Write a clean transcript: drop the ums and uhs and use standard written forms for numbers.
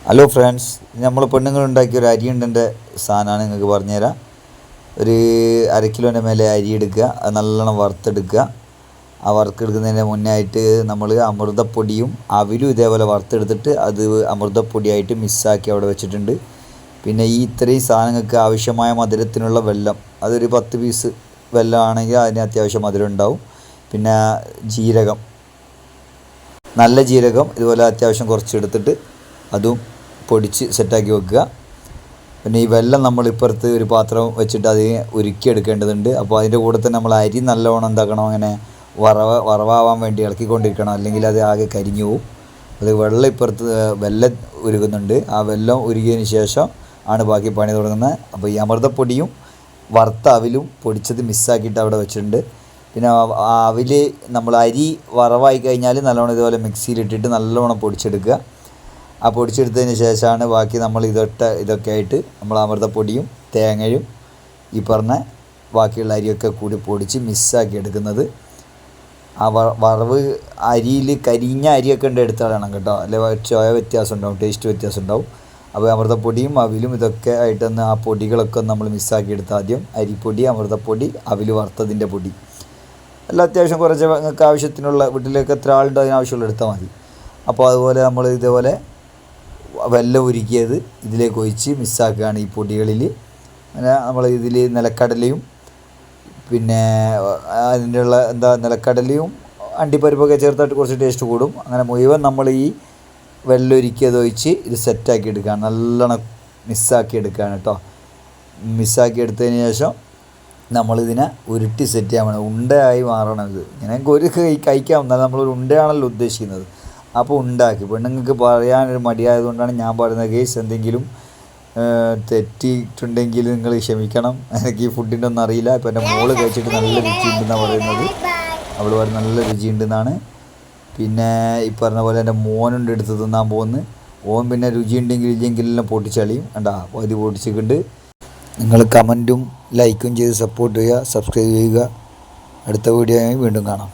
Hello friends, നമ്മൾ പെണ്ണുങ്ങൾ ഉണ്ടാക്കിയ ഒരു അരിയുണ്ടൻ്റെ സാധനമാണ് നിങ്ങൾക്ക് പറഞ്ഞുതരാം. ഒരു 1/2 കിലോൻ്റെ മേലെ അരി എടുക്കുക, അത് നല്ലോണം വറുത്തെടുക്കുക. ആ വറുത്തെടുക്കുന്നതിന് മുന്നേ ആയിട്ട് നമ്മൾ അമൃതപ്പൊടിയും അവിലും ഇതേപോലെ വറുത്തെടുത്തിട്ട് അത് അമൃതപ്പൊടിയായിട്ട് മിക്സാക്കി അവിടെ വെച്ചിട്ടുണ്ട്. പിന്നെ ഈ ഇത്രയും സാധനങ്ങൾക്ക് ആവശ്യമായ മധുരത്തിനുള്ള വെല്ലം, അതൊരു 10 പീസ് വെല്ലമാണെങ്കിൽ അതിന് അത്യാവശ്യം മധുരം ഉണ്ടാവും. പിന്നെ ജീരകം, നല്ല ജീരകം ഇതുപോലെ അത്യാവശ്യം കുറച്ചെടുത്തിട്ട് അതും പൊടിച്ച് സെറ്റാക്കി വെക്കുക. പിന്നെ ഈ വെള്ളം നമ്മൾ ഇപ്പുറത്ത് ഒരു പാത്രം വെച്ചിട്ട് അതിനെ ഉരുക്കിയെടുക്കേണ്ടതുണ്ട്. അപ്പോൾ അതിൻ്റെ കൂടെ തന്നെ നമ്മൾ അരി നല്ലവണ്ണം എന്താക്കണം, അങ്ങനെ വറവാവാൻ വേണ്ടി ഇളക്കിക്കൊണ്ടിരിക്കണം, അല്ലെങ്കിൽ അത് ആകെ കരിഞ്ഞു പോവും. അത് വെള്ളം ഇപ്പുറത്ത് വെല്ലം ഉരുകുന്നുണ്ട്. ആ വെള്ളം ഉരുകിയതിന് ശേഷം ആണ് ബാക്കി പണി തുടങ്ങുന്നത്. അപ്പോൾ ഈ അമൃതപ്പൊടിയും വറുത്ത അവിലും പൊടിച്ചത് മിക്സാക്കിയിട്ട് അവിടെ വെച്ചിട്ടുണ്ട്. പിന്നെ അവിൽ നമ്മൾ അരി വറവായി കഴിഞ്ഞാൽ നല്ലോണം ഇതുപോലെ മിക്സിയിലിട്ടിട്ട് നല്ലോണം പൊടിച്ചെടുക്കുക. ആ പൊടിച്ചെടുത്തതിന് ശേഷമാണ് ബാക്കി നമ്മൾ ഇതൊക്കെ ആയിട്ട് നമ്മൾ അമൃതപ്പൊടിയും തേങ്ങയും ഈ പറഞ്ഞ ബാക്കിയുള്ള അരിയൊക്കെ കൂടി പൊടിച്ച് മിക്സാക്കി എടുക്കുന്നത്. ആ വറവ് അരിയിൽ കരിഞ്ഞ അരിയൊക്കെ ഉണ്ട് എടുത്താളണം കേട്ടോ, അല്ലെ ചോയ വ്യത്യാസം ഉണ്ടാവും, ടേസ്റ്റ് വ്യത്യാസം ഉണ്ടാവും. അപ്പോൾ അമൃതപ്പൊടിയും അവിലും ഇതൊക്കെ ആയിട്ടൊന്ന് ആ പൊടികളൊക്കെ നമ്മൾ മിക്സാക്കി എടുത്താൽ ആദ്യം അരിപ്പൊടി, അമൃതപ്പൊടി, അവിൽ വറുത്തതിൻ്റെ പൊടി എല്ലാം അത്യാവശ്യം കുറച്ച് നിങ്ങൾക്ക് ആവശ്യത്തിനുള്ള വീട്ടിലേക്ക് എത്ര ആളുണ്ടോ അതിനാവശ്യമുള്ള എടുത്താൽ മതി. അപ്പോൾ അതുപോലെ നമ്മൾ ഇതേപോലെ വെല്ലം ഉരുക്കിയത് ഇതിലേക്ക് ഒഴിച്ച് മിക്സാക്കുകയാണ് ഈ പൊടികളിൽ. അങ്ങനെ നമ്മൾ ഇതിൽ നിലക്കടലയും പിന്നെ അതിൻ്റെ ഉള്ള നിലക്കടലയും അണ്ടിപ്പരിപ്പൊക്കെ ചേർത്തിട്ട് കുറച്ച് ടേസ്റ്റ് കൂടും. അങ്ങനെ മുഴുവൻ നമ്മൾ ഈ വെല്ലം ഉരുക്കിയത് ഒഴിച്ച് ഇത് സെറ്റാക്കി എടുക്കുകയാണ്, നല്ലോണം മിക്സാക്കി എടുക്കുകയാണ് കേട്ടോ. മിക്സാക്കി എടുത്തതിന് ശേഷം നമ്മളിതിനെ ഉരുട്ടി സെറ്റ് ചെയ്യാൻ വേണം, ഉണ്ടയായി മാറണം. ഇത് ഇങ്ങനെ ഒരു കഴിക്കാം, എന്നാൽ നമ്മളൊരു ഉണ്ടയാണല്ലോ ഉദ്ദേശിക്കുന്നത്. അപ്പോൾ ഉണ്ടാക്കി പെണ്ണുങ്ങൾക്ക് പറയാനൊരു മടിയായതുകൊണ്ടാണ് ഞാൻ പറയുന്നത്. കേസ് എന്തെങ്കിലും തെറ്റിയിട്ടുണ്ടെങ്കിൽ നിങ്ങൾ ക്ഷമിക്കണം, എനിക്ക് ഈ ഫുഡിൻ്റെ ഒന്നും അറിയില്ല. ഇപ്പോൾ എൻ്റെ മോള് കഴിച്ചിട്ട് നല്ല രുചിയുണ്ടെന്നാണ് പറയുന്നത്, അവൾ പറഞ്ഞ് നല്ല രുചിയുണ്ടെന്നാണ്. പിന്നെ ഈ പറഞ്ഞ പോലെ എൻ്റെ മോനുണ്ട് എടുത്ത് തിന്നാൻ പോകുന്നത്. ഓൻ പിന്നെ രുചിയുണ്ടെങ്കിൽ ഇല്ലെങ്കിലെല്ലാം പൊട്ടിച്ചളിയും കണ്ടാ, അപ്പോൾ ഇത് പൊട്ടിച്ചിട്ടുണ്ട്. നിങ്ങൾ കമൻറ്റും ലൈക്കും ചെയ്ത് സപ്പോർട്ട് ചെയ്യുക, സബ്സ്ക്രൈബ് ചെയ്യുക. അടുത്ത വീഡിയോയുമായി വീണ്ടും കാണാം.